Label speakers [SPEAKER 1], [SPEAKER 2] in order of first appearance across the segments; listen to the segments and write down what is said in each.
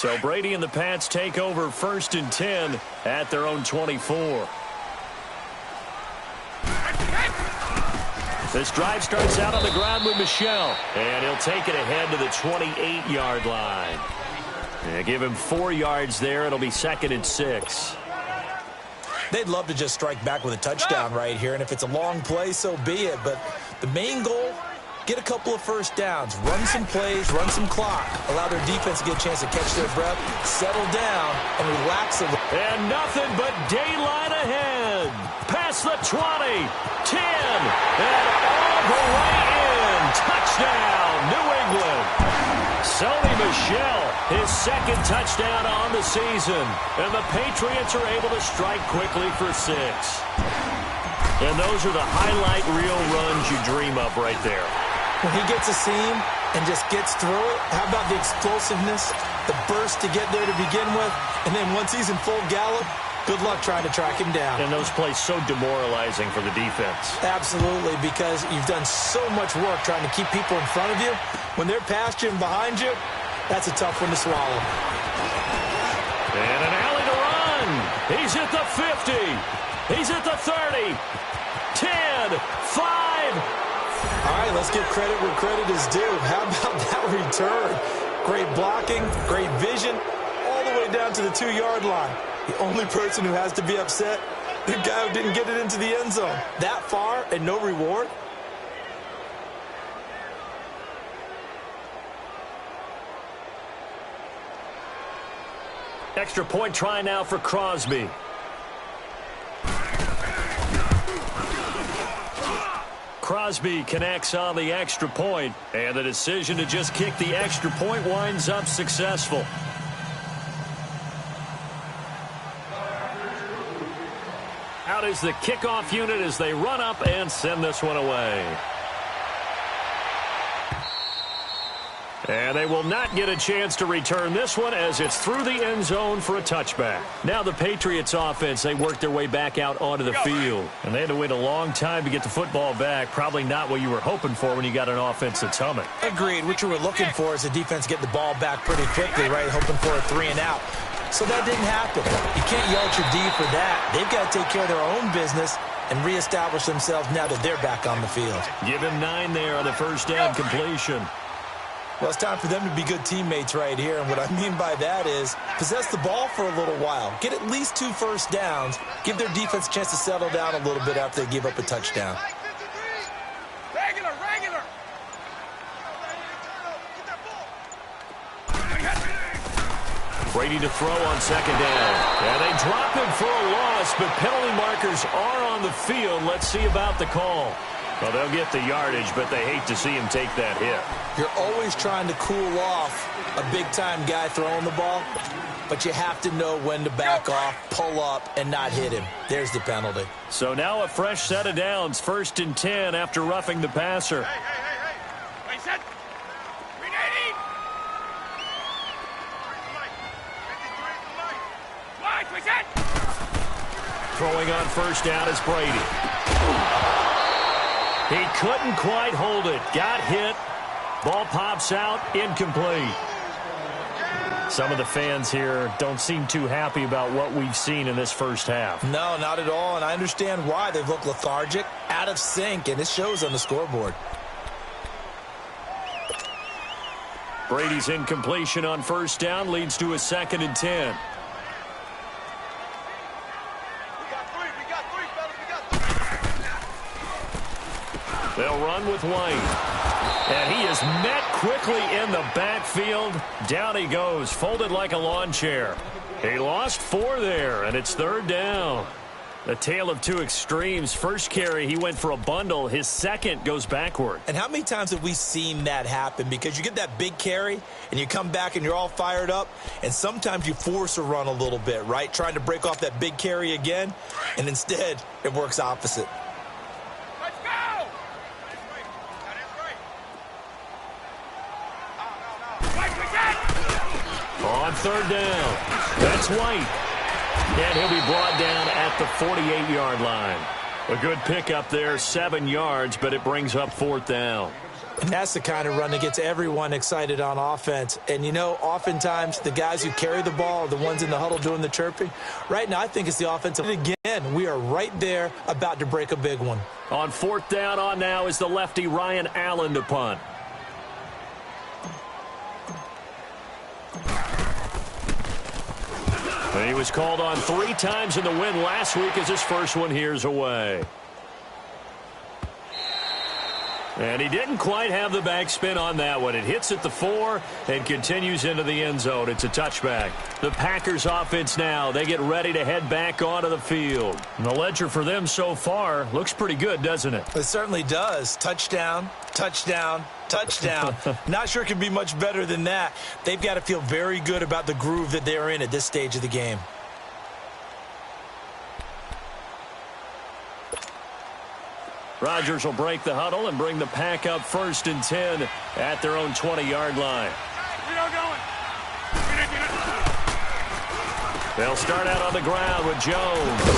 [SPEAKER 1] So Brady and the Pats take over 1st and 10 at their own 24. This drive starts out on the ground with Michel, and he'll take it ahead to the 28-yard line. And give him 4 yards there. It'll be 2nd and 6.
[SPEAKER 2] They'd love to just strike back with a touchdown right here, and if it's a long play, so be it. But the main goal, get a couple of first downs, run some plays, run some clock, allow their defense to get a chance to catch their breath, settle down, and relax a little.
[SPEAKER 1] And nothing but daylight ahead. Past the 20, 10, and all the way in. Touchdown, New England. Sony Michel, his 2nd touchdown on the season. And the Patriots are able to strike quickly for 6. And those are the highlight reel runs you dream of right there.
[SPEAKER 2] When he gets a seam and just gets through it, how about the explosiveness, the burst to get there to begin with, and then once he's in full gallop, good luck trying to track him down.
[SPEAKER 1] And those plays so demoralizing for the defense.
[SPEAKER 2] Absolutely, because you've done so much work trying to keep people in front of you. When they're past you and behind you, that's a tough one to swallow.
[SPEAKER 1] And an alley to run. He's at the 50. He's at the 30. 10, 5.
[SPEAKER 2] All right, let's give credit where credit is due. How about that return? Great blocking, great vision, all the way down to the 2-yard line. The only person who has to be upset, the guy who didn't get it into the end zone. That far and no reward?
[SPEAKER 1] Extra point try now for Crosby. Crosby connects on the extra point, and the decision to just kick the extra point winds up successful. Out is the kickoff unit as they run up and send this one away. And they will not get a chance to return this one as it's through the end zone for a touchback. Now the Patriots offense, they worked their way back out onto the field. And they had to wait a long time to get the football back. Probably not what you were hoping for when you got an offense that's humming.
[SPEAKER 2] Agreed. What you were looking for is the defense get the ball back pretty quickly, right? Hoping for a 3 and out. So that didn't happen. You can't yell at your D for that. They've got to take care of their own business and reestablish themselves now that they're back on the field.
[SPEAKER 1] Give him 9 there on the first down completion.
[SPEAKER 2] Well, it's time for them to be good teammates right here. And what I mean by that is possess the ball for a little while. Get at least 2 first downs. Give their defense a chance to settle down a little bit after they give up a touchdown.
[SPEAKER 3] Regular.
[SPEAKER 1] Brady to throw on 2nd down. And they drop him for a loss, but penalty markers are on the field. Let's see about the call. Well, they'll get the yardage, but they hate to see him take that hit.
[SPEAKER 2] You're always trying to cool off a big-time guy throwing the ball, but you have to know when to back off, pull up, and not hit him. There's the penalty.
[SPEAKER 1] So now a fresh set of downs, 1st and 10 after roughing the passer.
[SPEAKER 3] Hey. Wait, set. Ready. Wait, set.
[SPEAKER 1] Throwing on 1st down is Brady. He couldn't quite hold it. Got hit. Ball pops out. Incomplete. Some of the fans here don't seem too happy about what we've seen in this first half.
[SPEAKER 2] No, not at all, and I understand why. They've looked lethargic, out of sync, and it shows on the scoreboard.
[SPEAKER 1] Brady's incompletion on 1st down leads to a 2nd and 10. They'll run with White. And he is met quickly in the backfield. Down he goes, folded like a lawn chair. He lost 4 there, and it's 3rd down. The tale of 2 extremes. First carry, he went for a bundle. His second goes backward.
[SPEAKER 2] And how many times have we seen that happen? Because you get that big carry, and you come back and you're all fired up, and sometimes you force a run a little bit, right? Trying to break off that big carry again, and instead it works opposite.
[SPEAKER 3] Let's go!
[SPEAKER 1] On 3rd down, that's White. And he'll be brought down at the 48-yard line. A good pickup there, 7 yards, but it brings up 4th down.
[SPEAKER 2] And that's the kind of run that gets everyone excited on offense. And, you know, oftentimes the guys who carry the ball are the ones in the huddle doing the chirping. Right now, I think it's the offensive. Again, we are right there about to break a big one.
[SPEAKER 1] On 4th down on now is the lefty Ryan Allen to punt. He was called on 3 times in the win last week as his first one here's away. And he didn't quite have the backspin on that one. It hits at the 4 and continues into the end zone. It's a touchback. The Packers offense now, they get ready to head back onto the field. And the ledger for them so far looks pretty good, doesn't it?
[SPEAKER 2] It certainly does. Touchdown, touchdown, touchdown. Not sure it can be much better than that. They've got to feel very good about the groove that they're in at this stage of the game.
[SPEAKER 1] Rodgers will break the huddle and bring the pack up 1st and 10 at their own 20-yard line. They'll start out on the ground with Jones.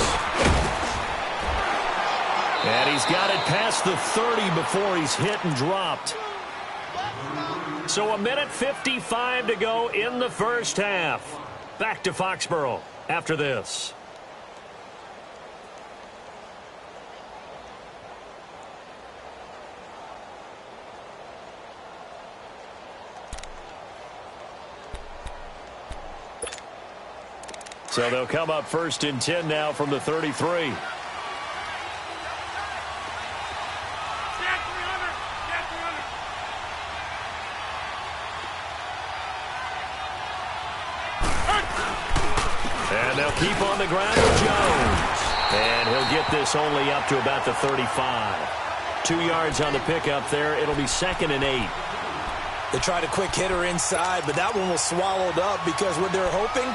[SPEAKER 1] And he's got it past the 30 before he's hit and dropped. So 1:55 to go in the first half. Back to Foxborough after this. So they'll come up 1st and 10 now from the 33. And they'll keep on the ground with Jones. And he'll get this only up to about the 35. 2 yards on the pickup there. It'll be 2nd and 8.
[SPEAKER 2] They tried a quick hitter inside, but that one was swallowed up because what they're hoping,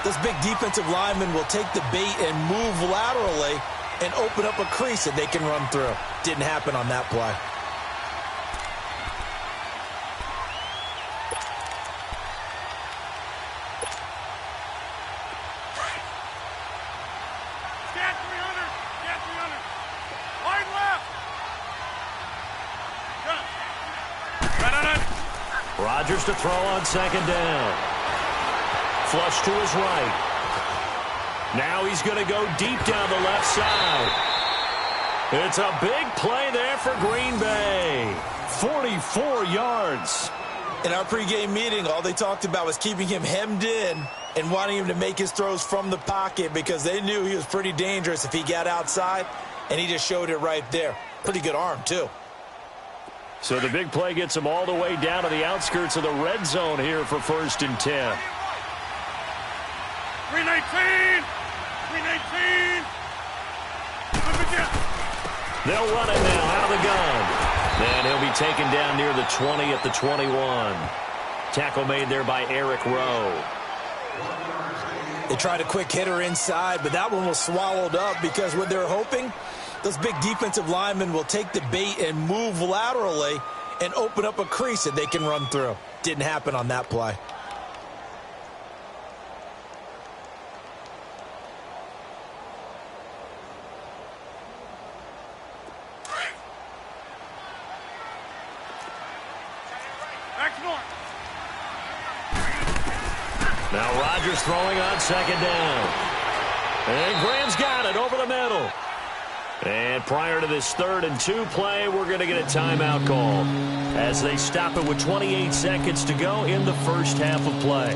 [SPEAKER 2] this big defensive lineman will take the bait and move laterally and open up a crease that they can run through. Didn't happen on that play.
[SPEAKER 1] Rodgers to throw on 2nd down. Flush to his right. Now he's going to go deep down the left side. It's a big play there for Green Bay. 44 yards.
[SPEAKER 2] In our pregame meeting, all they talked about was keeping him hemmed in and wanting him to make his throws from the pocket because they knew he was pretty dangerous if he got outside, and he just showed it right there. Pretty good arm, too.
[SPEAKER 1] So the big play gets him all the way down to the outskirts of the red zone here for 1st and 10.
[SPEAKER 3] 319! 319!
[SPEAKER 1] They'll run it now out of the gun. And he'll be taken down near the 20 at the 21. Tackle made there by Eric Rowe.
[SPEAKER 2] They tried a quick hitter inside, but that one was swallowed up because what they're hoping, this big defensive lineman will take the bait and move laterally and open up a crease that they can run through. Didn't happen on that play.
[SPEAKER 1] Now Rodgers throwing on 2nd down. And Graham's got it over the middle. And prior to this 3rd and 2 play, we're going to get a timeout call as they stop it with 28 seconds to go in the first half of play.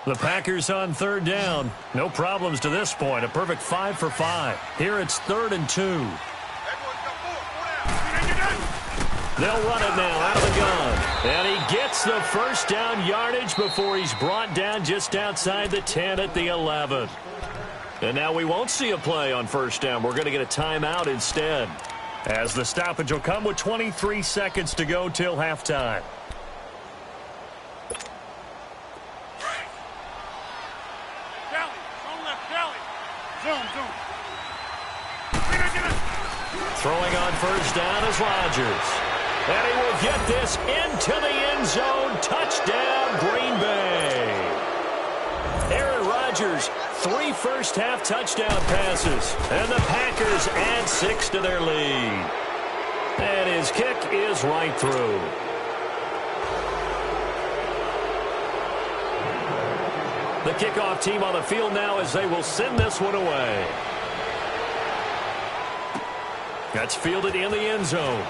[SPEAKER 1] The Packers on 3rd down. No problems to this point. A perfect 5 for 5. Here it's 3rd and 2. They'll run it now out of the gun. And he gets the first down yardage before he's brought down just outside the 10 at the 11. And now we won't see a play on 1st down. We're going to get a timeout instead, as the stoppage will come with 23 seconds to go till halftime. Throwing on 1st down is Rodgers. And he will get this into the end zone. Touchdown, from Green Bay. Aaron Rodgers, 3 first-half touchdown passes, and the Packers add 6 to their lead. And his kick is right through. The kickoff team on the field now as they will send this one away. That's fielded in the end zone.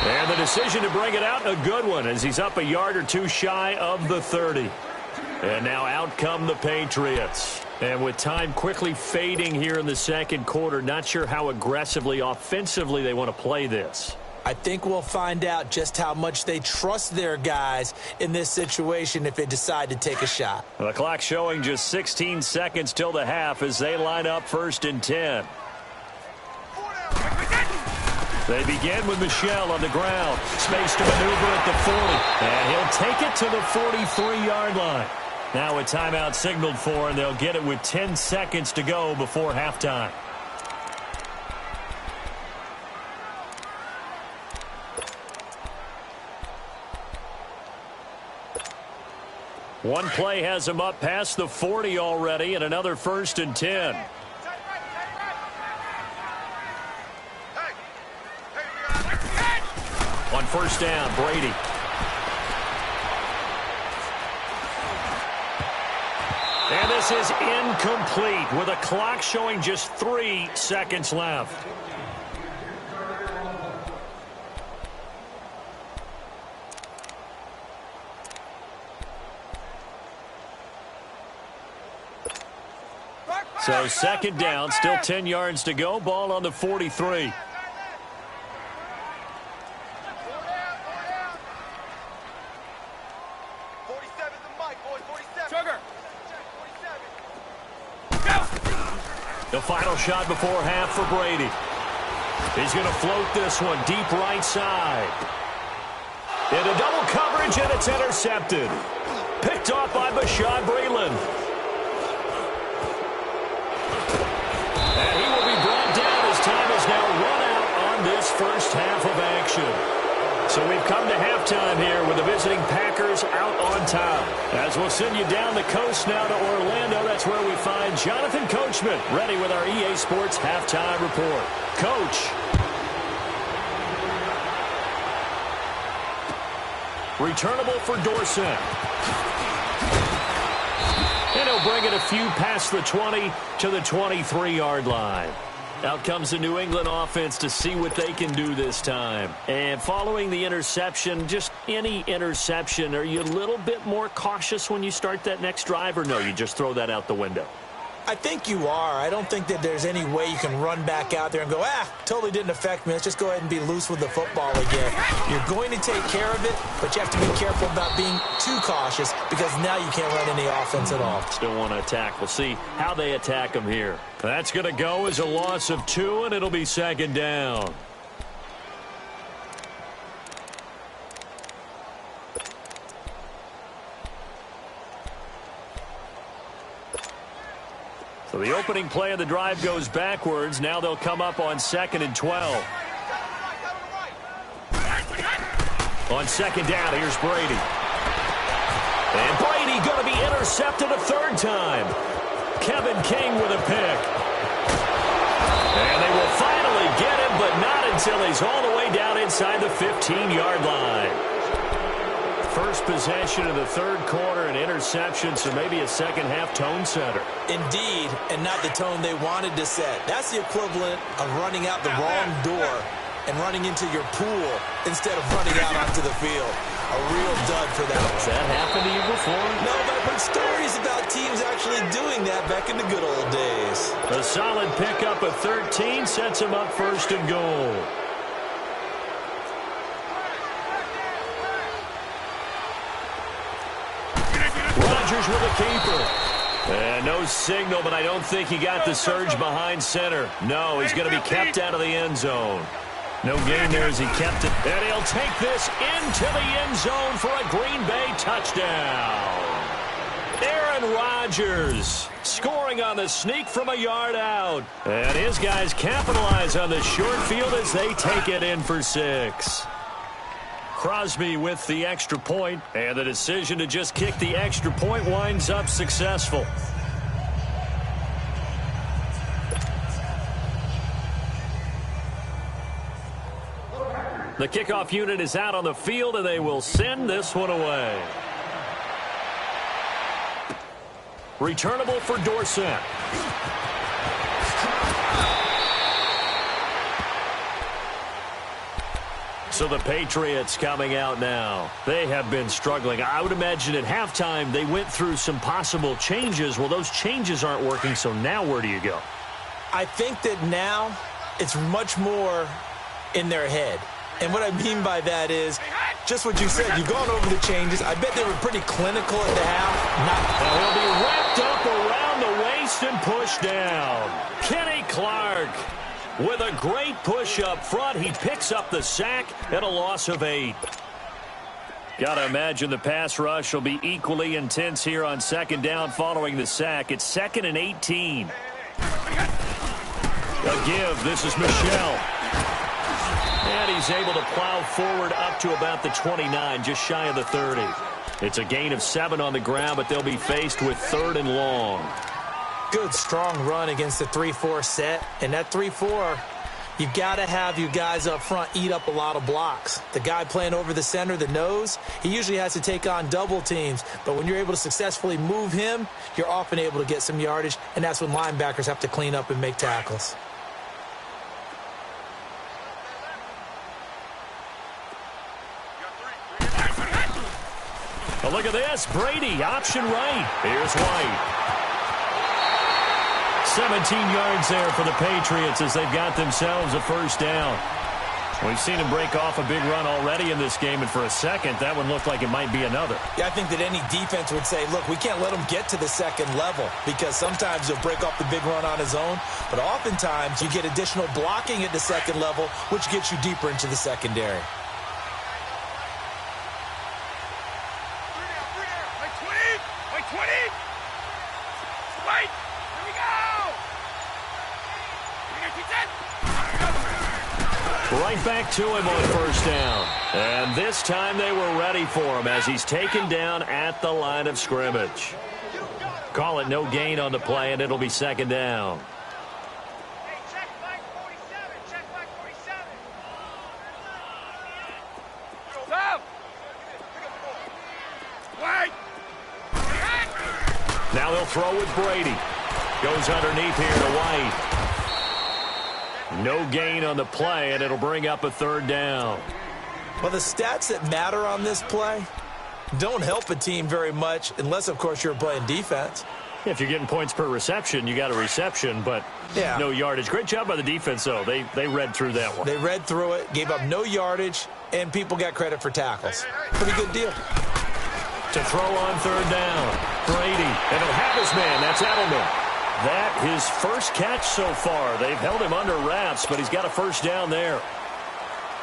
[SPEAKER 1] And the decision to bring it out, a good one, as he's up a yard or two shy of the 30. And now out come the Patriots. And with time quickly fading here in the second quarter, not sure how aggressively, offensively they want to play this.
[SPEAKER 2] I think we'll find out just how much they trust their guys in this situation if they decide to take a shot.
[SPEAKER 1] The clock showing just 16 seconds till the half as they line up 1st and 10. They begin with Michel on the ground. Space to maneuver at the 40. And he'll take it to the 43-yard line. Now a timeout signaled for, and they'll get it with 10 seconds to go before halftime. One play has him up past the 40 already, and another 1st and 10. On 1st down, Brady. And this is incomplete with a clock showing just 3 seconds left. So 2nd down, still 10 yards to go. Ball on the 43. The final shot before half for Brady. He's going to float this one deep right side. Into double coverage, and it's intercepted. Picked off by Bashaud Breeland. And he will be brought down as time is now run out on this first half of action. So we've come to halftime here with the visiting Packers out on top. As we'll send you down the coast now to Orlando, that's where we find Jonathan Coachman ready with our EA Sports halftime report. Coach. Returnable for Dorsett. And he'll bring it a few past the 20 to the 23-yard line. Out comes the New England offense to see what they can do this time. And following the interception, just any interception, are you a little bit more cautious when you start that next drive, or no, you just throw that out the window?
[SPEAKER 2] I think you are. I don't think that there's any way you can run back out there and go, totally didn't affect me. Let's just go ahead and be loose with the football again. You're going to take care of it, but you have to be careful about being too cautious because now you can't run any offense at all.
[SPEAKER 1] Still want to attack. We'll see how they attack them here. That's going to go as a loss of 2, and it'll be 2nd down. So the opening play of the drive goes backwards. Now they'll come up on 2nd and 12. On 2nd down, here's Brady. And Brady going to be intercepted a 3rd time. Kevin King with a pick. And they will finally get him, but not until he's all the way down inside the 15-yard line. First possession of the 3rd quarter, an interception, so maybe a second-half tone setter.
[SPEAKER 2] Indeed, and not the tone they wanted to set. That's the equivalent of running out the wrong door and running into your pool instead of running out onto the field. A real dud for that one.
[SPEAKER 1] Has that happened to you before?
[SPEAKER 2] No, but I've heard stories about teams actually doing that back in the good old days.
[SPEAKER 1] A solid pickup of 13 sets him up 1st and goal. Rodgers with a keeper. And no signal, but I don't think he got the surge behind center. No, he's going to be kept out of the end zone. No gain there as he kept it. And he'll take this into the end zone for a Green Bay touchdown. Aaron Rodgers scoring on the sneak from a yard out. And his guys capitalize on the short field as they take it in for 6. Crosby with the extra point, and the decision to just kick the extra point winds up successful. The kickoff unit is out on the field, and they will send this one away. Returnable for Dorsett. So the Patriots coming out now. They have been struggling. I would imagine at halftime they went through some possible changes. Well, those changes aren't working, so now where do you go?
[SPEAKER 2] I think that now it's much more in their head. And what I mean by that is just what you said. You've gone over the changes. I bet they were pretty clinical at the half.
[SPEAKER 1] He'll be wrapped up around the waist and pushed down. Kenny Clark with a great push up front. He picks up the sack and a loss of 8. Got to imagine the pass rush will be equally intense here on second down following the sack. It's 2nd and 18. A give. This is Michel. And he's able to plow forward up to about the 29, just shy of the 30. It's a gain of 7 on the ground, but they'll be faced with 3rd and long.
[SPEAKER 2] Good, strong run against the 3-4 set. And that 3-4, you've got to have your guys up front eat up a lot of blocks. The guy playing over the center, the nose, he usually has to take on double teams. But when you're able to successfully move him, you're often able to get some yardage, and that's when linebackers have to clean up and make tackles.
[SPEAKER 1] But look at this. Brady, option right. Here's White. 17 yards there for the Patriots as they've got themselves a first down. We've seen him break off a big run already in this game, and for a second, that one looked like it might be another.
[SPEAKER 2] Yeah, I think that any defense would say, look, we can't let him get to the second level because sometimes he'll break off the big run on his own, but oftentimes you get additional blocking at the second level, which gets you deeper into the secondary.
[SPEAKER 1] Right back to him on first down. And this time they were ready for him as he's taken down at the line of scrimmage. Call it no gain on the play, and it'll be second down. Now they'll throw with Brady. Goes underneath here to White. No gain on the play, and it'll bring up a 3rd down.
[SPEAKER 2] Well, the stats that matter on this play don't help a team very much unless, of course, you're playing defense.
[SPEAKER 1] If you're getting points per reception, you got a reception, but no yardage. Great job by the defense, though. They read through that one.
[SPEAKER 2] They read through it, gave up no yardage, and people got credit for tackles. Pretty good deal.
[SPEAKER 1] To throw on 3rd down, Brady, and he'll have his man. That's Edelman. That his first catch so far. They've held him under wraps, but he's got a first down there.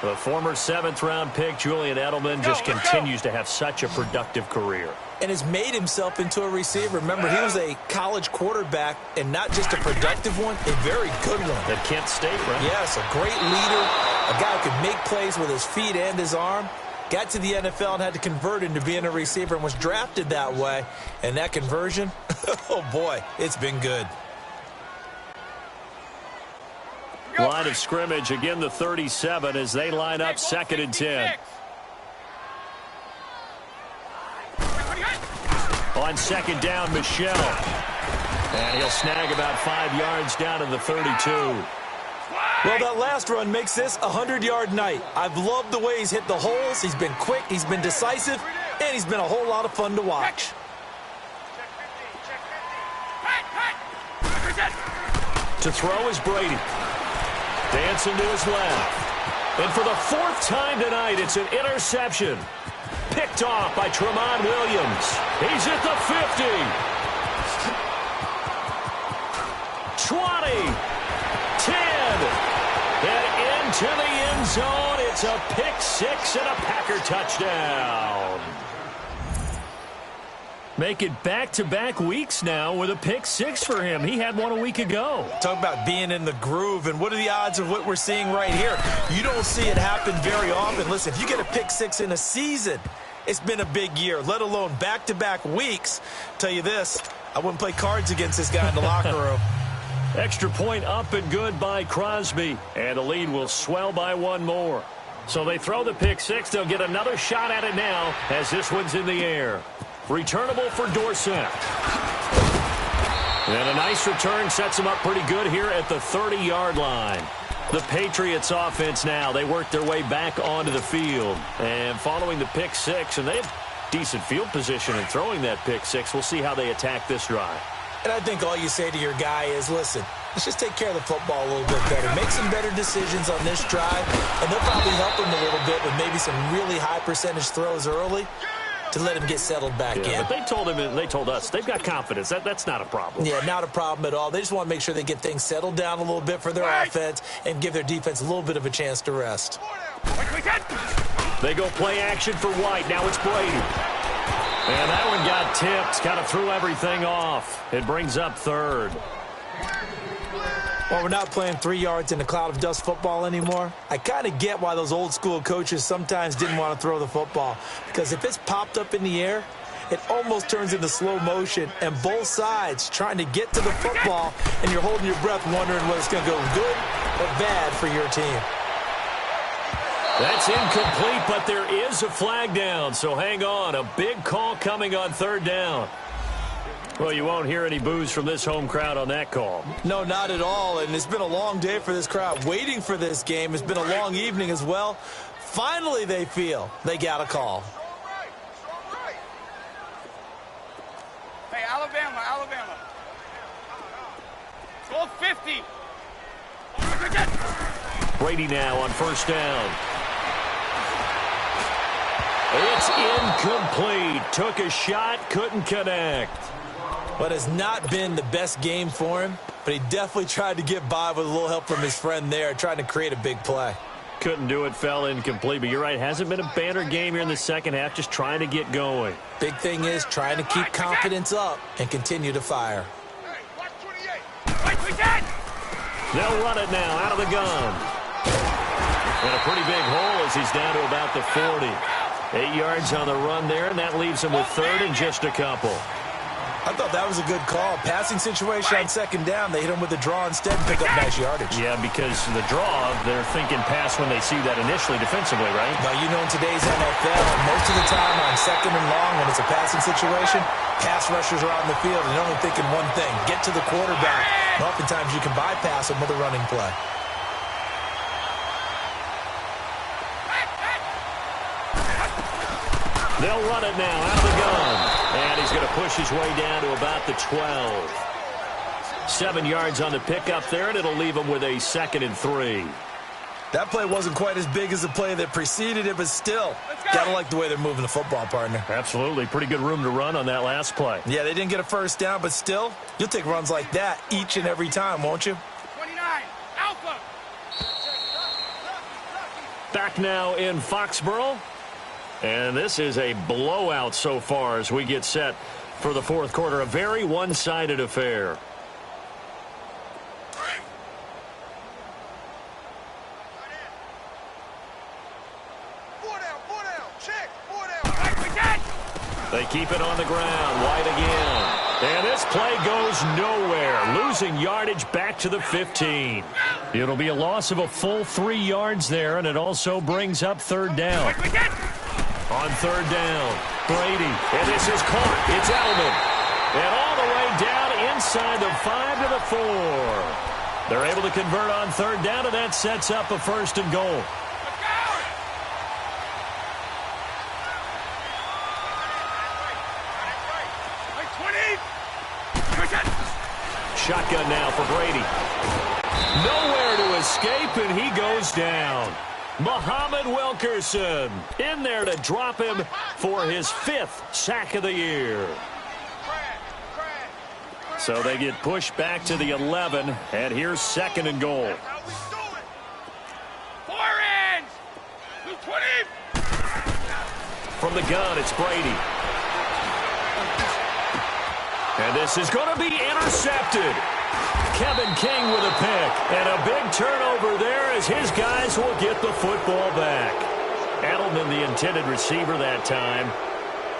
[SPEAKER 1] The former 7th-round pick, Julian Edelman, just continues to have such a productive career.
[SPEAKER 2] And has made himself into a receiver. Remember, he was a college quarterback, and not just a productive one, a very good one.
[SPEAKER 1] At Kent State, right?
[SPEAKER 2] Yes, a great leader, a guy who could make plays with his feet and his arm. Got to the NFL and had to convert into being a receiver and was drafted that way. And that conversion, oh boy, it's been good.
[SPEAKER 1] Line of scrimmage, again the 37 as they line up 2nd and 10. On 2nd down, Michel. And he'll snag about 5 yards down to the 32.
[SPEAKER 2] Well, that last run makes this a 100-yard night. I've loved the way he's hit the holes. He's been quick, he's been decisive, and he's been a whole lot of fun to watch.
[SPEAKER 1] To throw is Brady. Dancing to his left. And for the 4th time tonight, it's an interception. Picked off by Tramon Williams. He's at the 50. 20. 10. And into the end zone. It's a pick 6 and a Packer touchdown. Make it back-to-back weeks now with a pick six for him. He had one a week ago.
[SPEAKER 2] Talk about being in the groove, and what are the odds of what we're seeing right here? You don't see it happen very often. Listen, if you get a pick six in a season, it's been a big year, let alone back-to-back weeks. Tell you this, I wouldn't play cards against this guy in the locker room.
[SPEAKER 1] Extra point up and good by Crosby, and the lead will swell by one more. So they throw the pick six. They'll get another shot at it now as this one's in the air. Returnable for Dorsett. And a nice return sets them up pretty good here at the 30-yard line. The Patriots offense now, they work their way back onto the field. And following the pick six, and they have decent field position in throwing that pick six. We'll see how they attack this drive.
[SPEAKER 2] And I think all you say to your guy is, listen, let's just take care of the football a little bit better. Make some better decisions on this drive, and they'll probably help him a little bit with maybe some really high percentage throws early to let him get settled back in.
[SPEAKER 1] But they told him, and they told us, they've got confidence. That's not a problem.
[SPEAKER 2] Yeah, not a problem at all. They just want to make sure they get things settled down a little bit for their offense and give their defense a little bit of a chance to rest.
[SPEAKER 1] They go play action for White. Now it's Brady. And that one got tipped. Kind of threw everything off. It brings up third.
[SPEAKER 2] Well, we're not playing 3 yards in a cloud of dust football anymore. I kind of get why those old school coaches sometimes didn't want to throw the football. Because if it's popped up in the air, it almost turns into slow motion. And both sides trying to get to the football, and you're holding your breath wondering whether it's going to go good or bad for your team.
[SPEAKER 1] That's incomplete, but there is a flag down. So hang on. A big call coming on third down. Well, you won't hear any boos from this home crowd on that call.
[SPEAKER 2] No, not at all. And it's been a long day for this crowd waiting for this game. It's been a long evening as well. Finally, they feel they got a call.
[SPEAKER 3] Hey, Alabama. Go 50.
[SPEAKER 1] Brady now on first down. It's incomplete. Took a shot, couldn't connect.
[SPEAKER 2] But it's not been the best game for him, but he definitely tried to get by with a little help from his friend there, trying to create a big play.
[SPEAKER 1] Couldn't do it, fell incomplete. But you're right, hasn't been a banner game here in the second half, just trying to get going.
[SPEAKER 2] Big thing is trying to keep confidence up and continue to fire.
[SPEAKER 1] They'll run it now out of the gun. And a pretty big hole as he's down to about the 40. 8 yards on the run there, and that leaves him with third and just a couple.
[SPEAKER 2] I thought that was a good call. Passing situation on second down. They hit him with the draw instead and pick up nice yardage.
[SPEAKER 1] Yeah, because the draw, they're thinking pass when they see that initially defensively, right?
[SPEAKER 2] Now, you know in today's NFL, most of the time on second and long when it's a passing situation, pass rushers are out in the field and they're only thinking one thing, get to the quarterback. And oftentimes you can bypass them with a running play.
[SPEAKER 1] They'll run it now out of the gun. And he's going to push his way down to about the 12. 7 yards on the pickup there, and it'll leave him with a 2nd and 3.
[SPEAKER 2] That play wasn't quite as big as the play that preceded it, but still, got to like the way they're moving the football, partner.
[SPEAKER 1] Absolutely. Pretty good room to run on that last play.
[SPEAKER 2] Yeah, they didn't get a first down, but still, you'll take runs like that each and every time, won't you?
[SPEAKER 3] 29, Alpha.
[SPEAKER 1] Back now in Foxborough. And this is a blowout so far as we get set for the fourth quarter. A very one-sided affair. They keep it on the ground. White again. And this play goes nowhere. Losing yardage back to the 15. It'll be a loss of a full 3 yards there, and it also brings up third down. On third down, Brady, and this is caught. It's Edelman. And all the way down inside the 5 to the 4. They're able to convert on third down, and that sets up a 1st and goal. Shotgun now for Brady. Nowhere to escape, and he goes down. Muhammad Wilkerson in there to drop him for his 5th sack of the year. So they get pushed back to the 11, and here's 2nd and goal.
[SPEAKER 3] 4 ends. 20.
[SPEAKER 1] From the gun, it's Brady. And this is going to be intercepted. Kevin King with a pick. And a big turnover there as his guys will get the football back. Edelman, the intended receiver that time.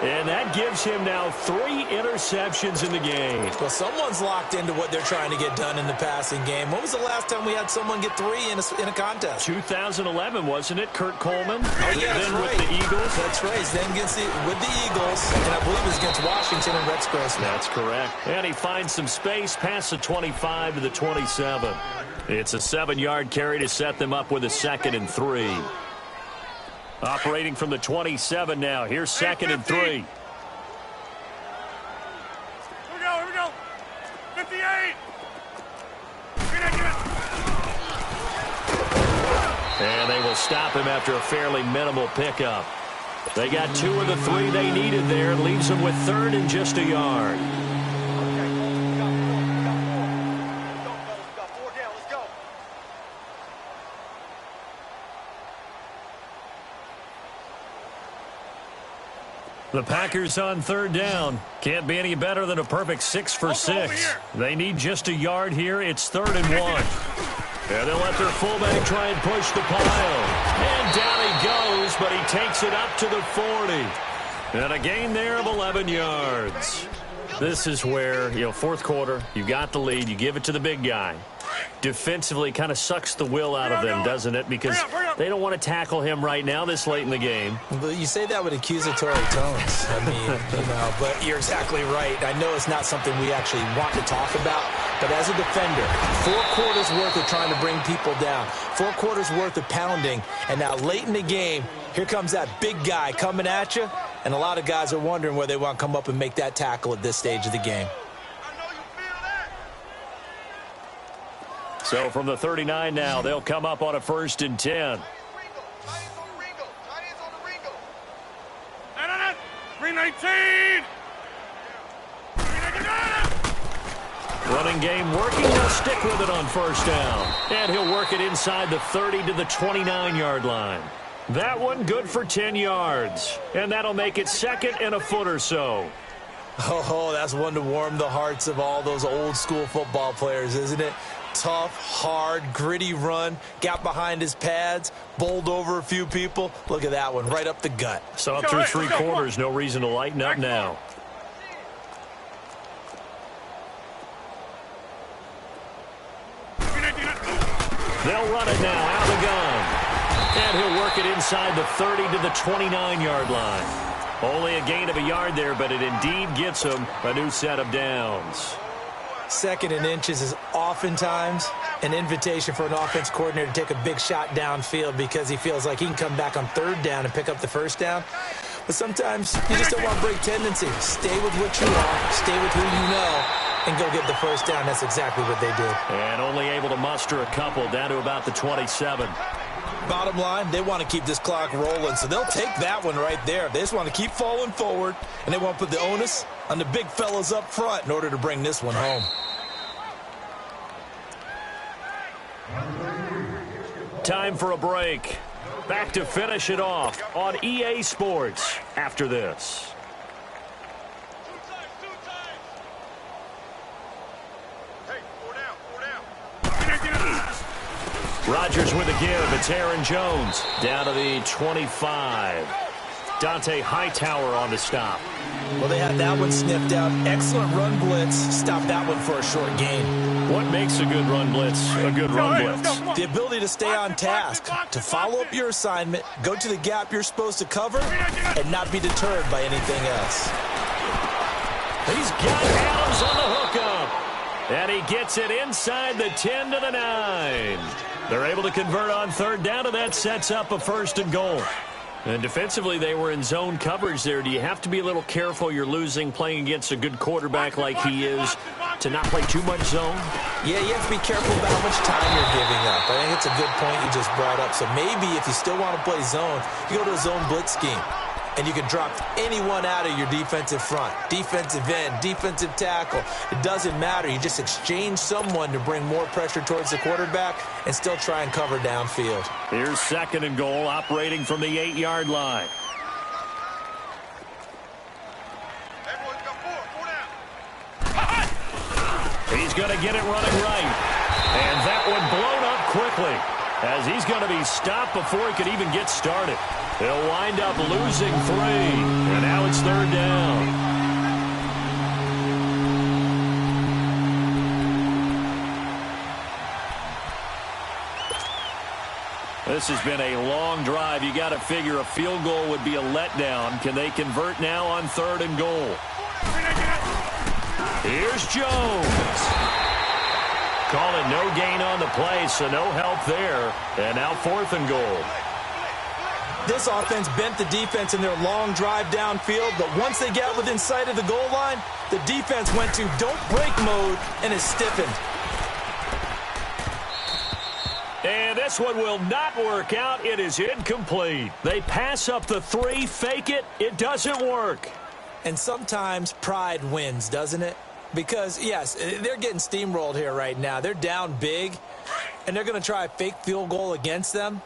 [SPEAKER 1] And that gives him now 3 interceptions in the game.
[SPEAKER 2] Well, someone's locked into what they're trying to get done in the passing game. When was the last time we had someone get 3 in a contest?
[SPEAKER 1] 2011, wasn't it? Kurt Coleman?
[SPEAKER 2] Oh, yeah,
[SPEAKER 1] then
[SPEAKER 2] right.
[SPEAKER 1] with the Eagles.
[SPEAKER 2] That's right. Then with the Eagles, and I believe it was against Washington and Rex Grossman.
[SPEAKER 1] That's correct. And he finds some space past the 25 to the 27. It's a 7-yard carry to set them up with a 2nd and 3. Operating from the 27 now. Here's 2nd and 3.
[SPEAKER 3] Here we go. 58.
[SPEAKER 1] And they will stop him after a fairly minimal pickup. They got 2 of the 3 they needed there. Leaves them with 3rd and just a yard. The Packers on 3rd down. Can't be any better than a perfect 6 for 6. They need just a yard here. It's 3rd and 1. And they'll let their fullback try and push the pile. And down he goes, but he takes it up to the 40. And a gain there of 11 yards. This is where, fourth quarter, you got the lead. You give it to the big guy. Defensively kind of sucks the will out of them, doesn't it? Because they don't want to tackle him right now this late in the game.
[SPEAKER 2] But you say that with accusatory tones. I mean, but you're exactly right. I know it's not something we actually want to talk about, but as a defender, 4 quarters worth of trying to bring people down, 4 quarters worth of pounding, and now late in the game, here comes that big guy coming at you, and a lot of guys are wondering where they want to come up and make that tackle at this stage of the game.
[SPEAKER 1] So from the 39 now, they'll come up on a 1st and 10. Running game working. They'll stick with it on 1st down. And he'll work it inside the 30 to the 29-yard line. That one good for 10 yards. And that'll make it 2nd and a foot or so.
[SPEAKER 2] Oh, that's one to warm the hearts of all those old school football players, isn't it? Tough, hard, gritty run, got behind his pads, bowled over a few people. Look at that one, right up the gut.
[SPEAKER 1] So up through 3 quarters, no reason to lighten up now. They'll run it now, out of the gun. And he'll work it inside the 30 to the 29-yard line. Only a gain of a yard there, but it indeed gets him a new set of downs.
[SPEAKER 2] 2nd and inches is oftentimes an invitation for an offense coordinator to take a big shot downfield because he feels like he can come back on 3rd down and pick up the 1st down. But sometimes you just don't want to break tendency. Stay with what you are, stay with who you know, and go get the 1st down. That's exactly what they did.
[SPEAKER 1] And only able to muster a couple down to about the 27.
[SPEAKER 2] Bottom line, they want to keep this clock rolling, so they'll take that one right there. They just want to keep falling forward, and they want to put the onus on the big fellas up front in order to bring this one home.
[SPEAKER 1] Time for a break. Back to finish it off on EA Sports after this. Rodgers with a give. It's Aaron Jones down to the 25. Dante Hightower on the stop.
[SPEAKER 2] Well, they had that one sniffed out. Excellent run blitz. Stop that one for a short gain.
[SPEAKER 1] What makes a good run blitz a good run blitz?
[SPEAKER 2] The ability to stay on task, to follow up your assignment, go to the gap you're supposed to cover, and not be deterred by anything else.
[SPEAKER 1] He's got Adams on the hookup. And he gets it inside the 10 to the 9. They're able to convert on 3rd down, and that sets up a 1st and goal. And defensively, they were in zone coverage there. Do you have to be a little careful you're losing playing against a good quarterback like he is to not play too much zone?
[SPEAKER 2] Yeah, you have to be careful about how much time you're giving up. I think it's a good point you just brought up. So maybe if you still want to play zone, you go to a zone blitz scheme. And you can drop anyone out of your defensive front, defensive end, defensive tackle. It doesn't matter. You just exchange someone to bring more pressure towards the quarterback and still try and cover downfield.
[SPEAKER 1] Here's 2nd and goal, operating from the 8-yard line. He's going to get it running right. And that one blown up quickly, as he's going to be stopped before he could even get started. They'll wind up losing 3, and now it's 3rd down. This has been a long drive. You got to figure a field goal would be a letdown. Can they convert now on 3rd and goal? Here's Jones. Call it no gain on the play, so no help there. And now 4th and goal.
[SPEAKER 2] This offense bent the defense in their long drive downfield, but once they got within sight of the goal line, the defense went to don't break mode and is stiffened.
[SPEAKER 1] And this one will not work out. It is incomplete. They pass up the 3, fake it. It doesn't work.
[SPEAKER 2] And sometimes pride wins, doesn't it? Because, yes, they're getting steamrolled here right now. They're down big, and they're going to try a fake field goal against them.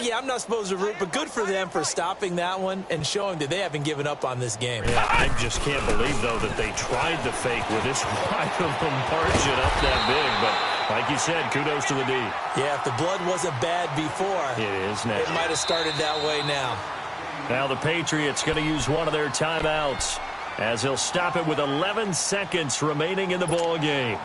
[SPEAKER 2] Yeah, I'm not supposed to root, but good for them for stopping that one and showing that they haven't given up on this game.
[SPEAKER 1] Yeah, I just can't believe, though, that they tried the fake with this wide of a margin up that big. But like you said, kudos to the D.
[SPEAKER 2] Yeah, if the blood wasn't bad before,
[SPEAKER 1] it is now.
[SPEAKER 2] It might have started that way now.
[SPEAKER 1] Now the Patriots going to use one of their timeouts, as he'll stop it with 11 seconds remaining in the ball game.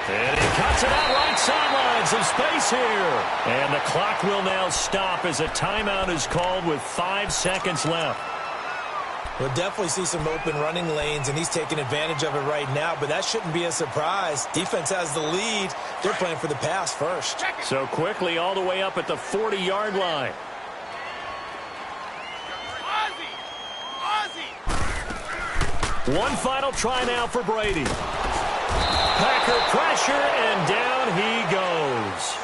[SPEAKER 1] And he cuts it out right sideline. Some space here. And the clock will now stop as a timeout is called with 5 seconds left.
[SPEAKER 2] We'll definitely see some open running lanes, and he's taking advantage of it right now, but that shouldn't be a surprise. Defense has the lead. They're playing for the pass first.
[SPEAKER 1] So quickly all the way up at the 40-yard line. One final try now for Brady. Packer pressure, and down he goes.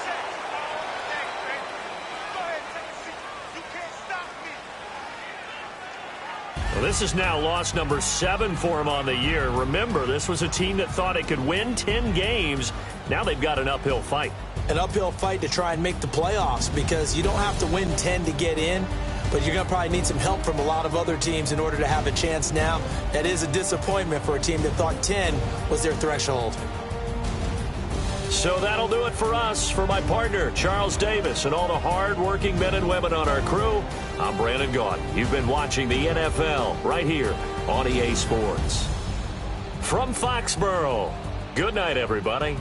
[SPEAKER 1] Well, this is now loss number 7 for him on the year. Remember, this was a team that thought it could win 10 games. Now they've got an uphill fight.
[SPEAKER 2] An uphill fight to try and make the playoffs, because you don't have to win 10 to get in, but you're going to probably need some help from a lot of other teams in order to have a chance now. That is a disappointment for a team that thought 10 was their threshold.
[SPEAKER 1] So that'll do it for us. For my partner, Charles Davis, and all the hard-working men and women on our crew, I'm Brandon Gaudin. You've been watching the NFL right here on EA Sports. From Foxborough, good night, everybody.